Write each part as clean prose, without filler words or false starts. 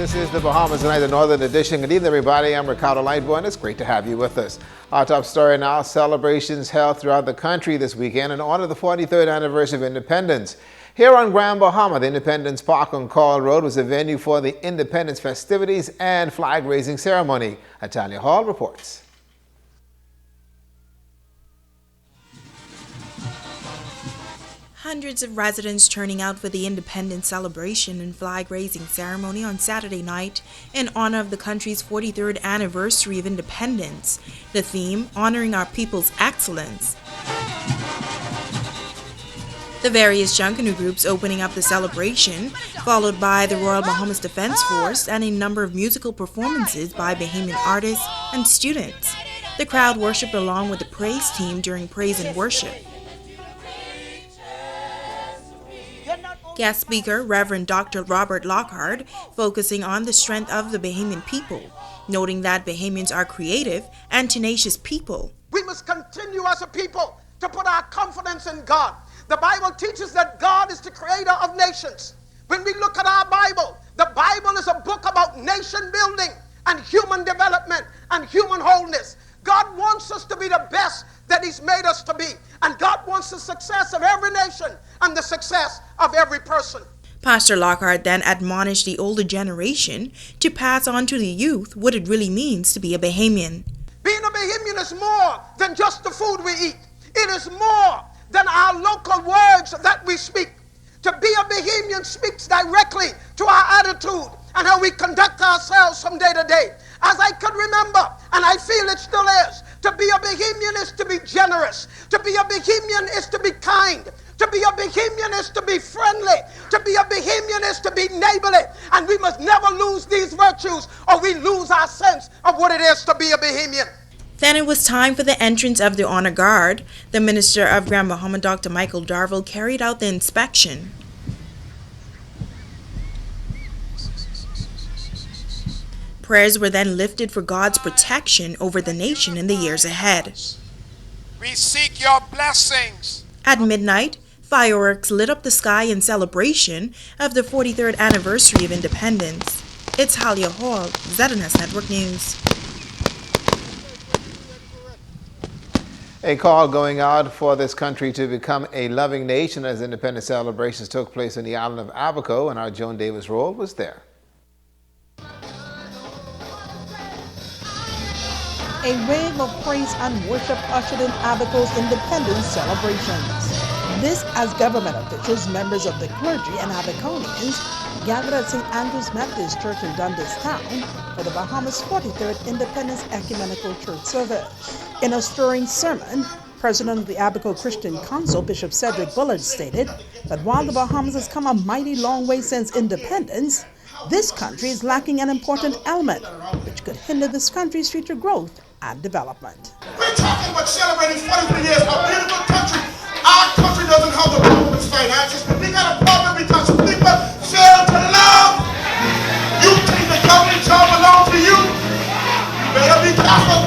This is the Bahamas Tonight, the Northern Edition. Good evening, everybody. I'm Ricardo Lightbourne. It's great to have you with us. Our top story now, celebrations held throughout the country this weekend in honor of the 43rd anniversary of independence. Here on Grand Bahama, the Independence Park on Call Road was a venue for the independence festivities and flag-raising ceremony. Atalia Hall reports. Hundreds of residents turning out for the independence celebration and flag-raising ceremony on Saturday night in honor of the country's 43rd anniversary of independence. The theme, honoring our people's excellence. The various Junkanoo groups opening up the celebration, followed by the Royal Bahamas Defense Force and a number of musical performances by Bahamian artists and students. The crowd worshipped along with the praise team during praise and worship. Guest speaker, Reverend Dr. Robert Lockhart, focusing on the strength of the Bahamian people, noting that Bahamians are creative and tenacious people. We must continue as a people to put our confidence in God. The Bible teaches that God is the creator of nations. When we look at our Bible, the Bible is a book about nation building and human development and human wholeness. God wants us to be the best that He's made us to be. And God wants the success of every nation and the success of every person. Pastor Lockhart then admonished the older generation to pass on to the youth what it really means to be a Bahamian. Being a Bahamian is more than just the food we eat. It is more than our local words that we speak. To be a Bahamian speaks directly to our attitude and how we conduct ourselves from day to day. As I could remember, and I feel it still is, to be a Bahamian is to be generous. To be a Bahamian is to be kind. To be a Bahamian is to be friendly. To be a Bahamian is to be neighborly. And we must never lose these virtues or we lose our sense of what it is to be a Bahamian. Then it was time for the entrance of the honor guard. The Minister of Grand Bahama, Dr. Michael Darville, carried out the inspection. Prayers were then lifted for God's protection over the nation in the years ahead. We seek your blessings. At midnight, fireworks lit up the sky in celebration of the 43rd anniversary of independence. It's Halia Hall, ZNS Network News. A call going out for this country to become a loving nation as independence celebrations took place on the island of Abaco, and our Joan Davis Roll was there. A wave of praise and worship ushered in Abaco's independence celebrations. This as government officials, members of the clergy, and Abaconians gathered at St. Andrew's Methodist Church in Dundas Town for the Bahamas' 43rd Independence Ecumenical Church service. In a stirring sermon, President of the Abaco Christian Council, Bishop Cedric Bullard, stated that while the Bahamas has come a mighty long way since independence, this country is lacking an important element which could hinder this country's future growth and development. We're talking about celebrating 43 years of a beautiful country. Our country doesn't have the government's finances, but we got a problem because people fail to love. You think the government job belongs to you? You better be careful.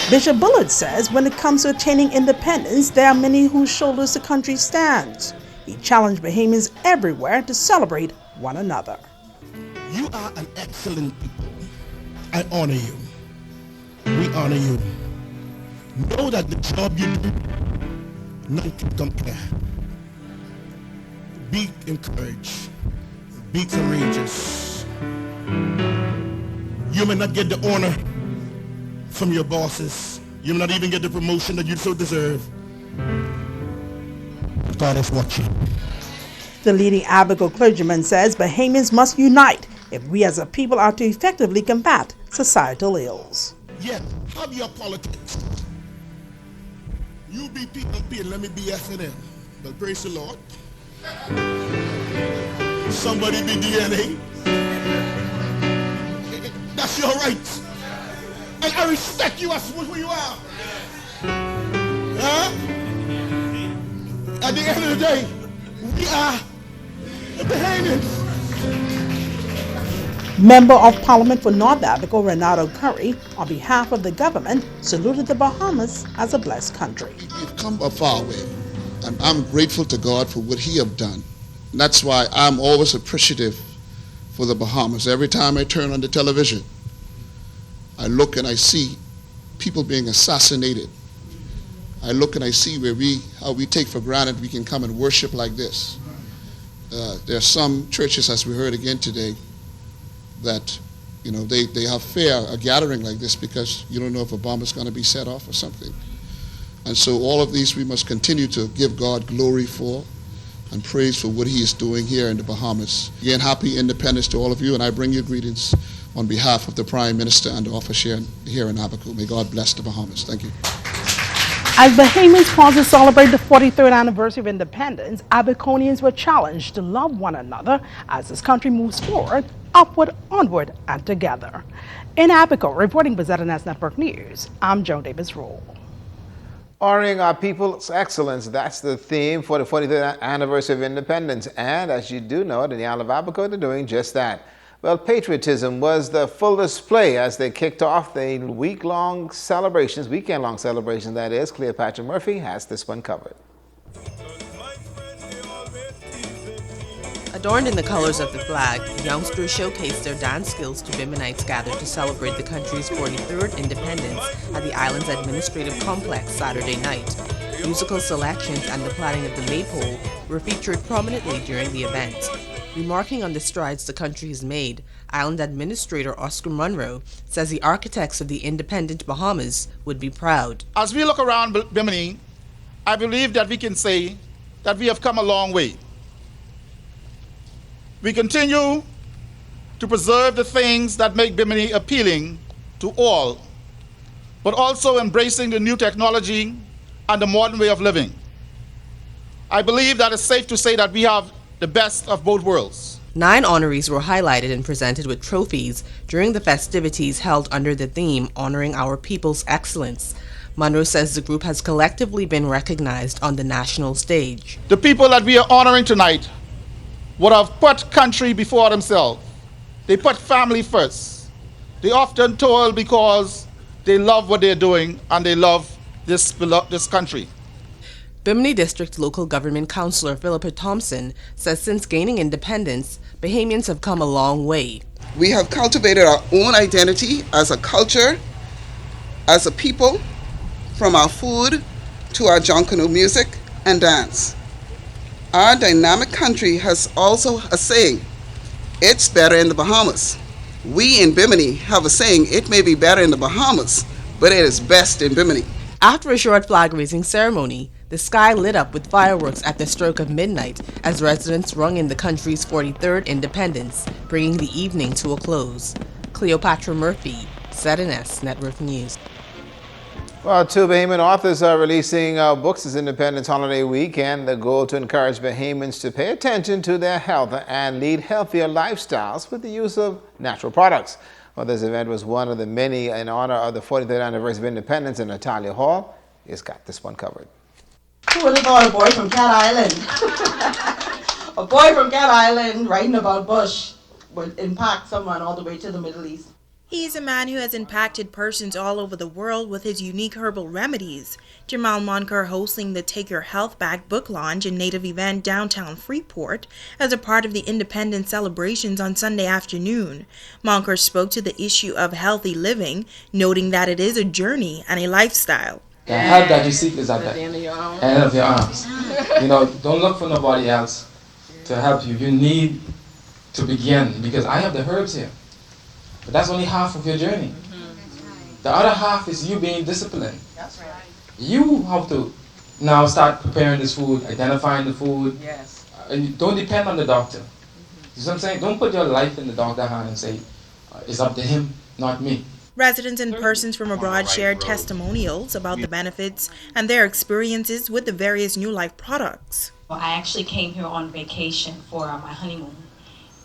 Bishop Bullard says when it comes to attaining independence, there are many whose shoulders the country stands. He challenged Bahamians everywhere to celebrate one another. You are an excellent people. I honor you. We honor you. Know that the job you do, none can compare. Be encouraged. Be courageous. You may not get the honor from your bosses. You may not even get the promotion that you so deserve. God is watching. The leading Abaco clergyman says Bahamians must unite if we as a people are to effectively combat societal ills. Yet, have your politics. You be PNP and let me be FNM. But praise the Lord. Somebody be DNA. That's your right. And I respect you as who you are. Huh? At the end of the day, we are the Bahamians. Member of Parliament for North Abaco, Renato Curry, on behalf of the government, saluted the Bahamas as a blessed country. We've come a far way, and I'm grateful to God for what He have done. And that's why I'm always appreciative for the Bahamas. Every time I turn on the television, I look and I see people being assassinated. I look and I see how we take for granted we can come and worship like this. There are some churches, as we heard again today, that they have fear a gathering like this because you don't know if a bomb is going to be set off or something. And so all of these we must continue to give God glory for and praise for what he is doing here in the Bahamas. Again, happy independence to all of you, and I bring you greetings on behalf of the Prime Minister and the office here in Abaco. May God bless the Bahamas. Thank you. As Bahamians pause to celebrate the 43rd anniversary of independence, Abaconians were challenged to love one another as this country moves forward, upward, onward, and together. In Abaco, reporting for ZNS Network News, I'm Joan Davis-Roll. Honoring our people's excellence, that's the theme for the 43rd anniversary of independence. And as you do know, in the Isle of Abaco, they're doing just that. Well, patriotism was the full display as they kicked off the weekend-long celebrations, that is. Cleopatra Murphy has this one covered. Adorned in the colors of the flag, youngsters showcased their dance skills to Biminites gathered to celebrate the country's 43rd independence at the island's administrative complex Saturday night. Musical selections and the planting of the maypole were featured prominently during the event. Remarking on the strides the country has made, Island Administrator Oscar Munro says the architects of the independent Bahamas would be proud. As we look around Bimini, I believe that we can say that we have come a long way. We continue to preserve the things that make Bimini appealing to all, but also embracing the new technology and the modern way of living. I believe that it's safe to say that we have the best of both worlds. 9 honorees were highlighted and presented with trophies during the festivities held under the theme Honoring Our People's Excellence. Munro says the group has collectively been recognized on the national stage. The people that we are honoring tonight would have put country before themselves. They put family first. They often toil because they love what they're doing and they love this country. Bimini District Local Government Councillor Philippa Thompson says since gaining independence, Bahamians have come a long way. We have cultivated our own identity as a culture, as a people, from our food to our Joncanoe music and dance. Our dynamic country has also a saying, it's better in the Bahamas. We in Bimini have a saying, it may be better in the Bahamas, but it is best in Bimini. After a short flag-raising ceremony, the sky lit up with fireworks at the stroke of midnight as residents rung in the country's 43rd independence, bringing the evening to a close. Cleopatra Murphy, ZNS Network News. Well, 2 Bahamian authors are releasing books this Independence Holiday Weekend. The goal to encourage Bahamians to pay attention to their health and lead healthier lifestyles with the use of natural products. Well, this event was one of the many in honor of the 43rd anniversary of independence in Natalia Hall. It's got this one covered. Who would have thought a boy from Cat Island? A boy from Cat Island writing about bush would impact someone all the way to the Middle East. He's a man who has impacted persons all over the world with his unique herbal remedies. Jamal Monker hosting the Take Your Health Back book launch and native event downtown Freeport as a part of the independence celebrations on Sunday afternoon. Monker spoke to the issue of healthy living, noting that it is a journey and a lifestyle. The help that you seek is at the end of your arms. Don't look for nobody else to help you. You need to begin, because I have the herbs here. But that's only half of your journey. The other half is you being disciplined. That's right. You have to now start preparing this food, identifying the food. Yes. And don't depend on the doctor. You see what I'm saying? Don't put your life in the doctor's hand and say, it's up to him, not me. Residents and persons from abroad shared testimonials about the benefits and their experiences with the various New Life products. Well, I actually came here on vacation for my honeymoon,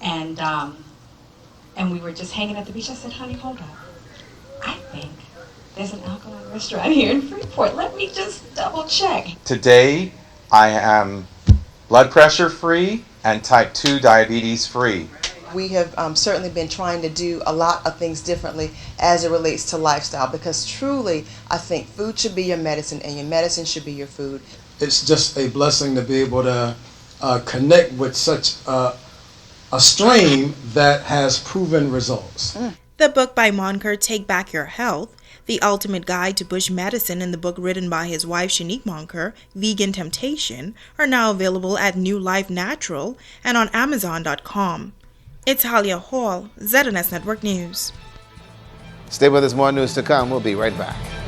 and we were just hanging at the beach. I said, honey, hold on. I think there's an alkaline restaurant here in Freeport. Let me just double check. Today, I am blood pressure free and type 2 diabetes free. We have certainly been trying to do a lot of things differently as it relates to lifestyle, because truly I think food should be your medicine and your medicine should be your food. It's just a blessing to be able to connect with such a strain that has proven results. The book by Monker, Take Back Your Health, The Ultimate Guide to Bush Medicine, and the book written by his wife Shanique Monker, Vegan Temptation, are now available at New Life Natural and on Amazon.com. It's Halia Hall, ZNS Network News. Stay with us, more news to come. We'll be right back.